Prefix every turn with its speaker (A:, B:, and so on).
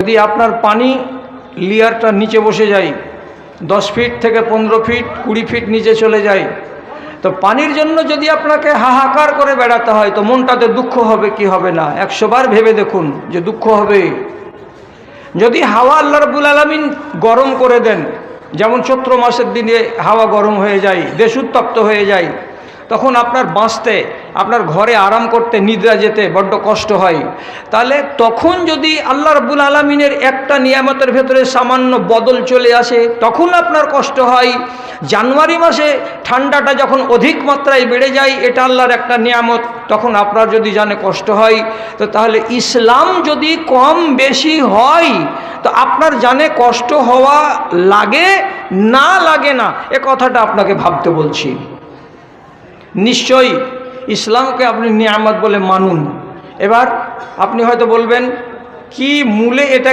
A: যদি আপনার পানি লেয়ারটা নিচে বসে যায়, 10 ফিট থেকে 15 ফিট 20 ফিট নিচে চলে যায়, তো পানির জন্য যদি আপনাকে হাহাকার করে বেড়াতে হয় তো মনটাতে দুঃখ হবে কি হবে না? 100 বার ভেবে দেখুন যে দুঃখ হবে। যদি হাওয়া আল্লাহ রাব্বুল আলামিন গরম করে দেন, যেমন চৈত্র মাসের দিনে হাওয়া গরম হয়ে যায়, দেশ উত্তপ্ত হয়ে যায়, তখন আপনার বাঁচতে, আপনার ঘরে আরাম করতে, নিদ্রা যেতে বড্ড কষ্ট হয়। তাহলে তখন যদি আল্লাহ রাব্বুল আলামিনের একটা নিয়ামতের ভেতরে সামান্য বদল চলে আসে তখন আপনার কষ্ট হয়। জানুয়ারি মাসে ঠান্ডাটা যখন অধিক মাত্রায় বেড়ে যায়, এটা আল্লাহর একটা নিয়ামত, তখন আপনার যদি জানে কষ্ট হয়। তো তাহলে ইসলাম যদি কম বেশি হয় তো আপনার জানে কষ্ট হওয়া লাগে না লাগে না, এ কথাটা আপনাকে ভাবতে বলছি। নিশ্চয়ই ইসলামকে আপনি নিয়ামত বলে মানুন। এবার আপনি হয়তো বলবেন কি মূলে এটা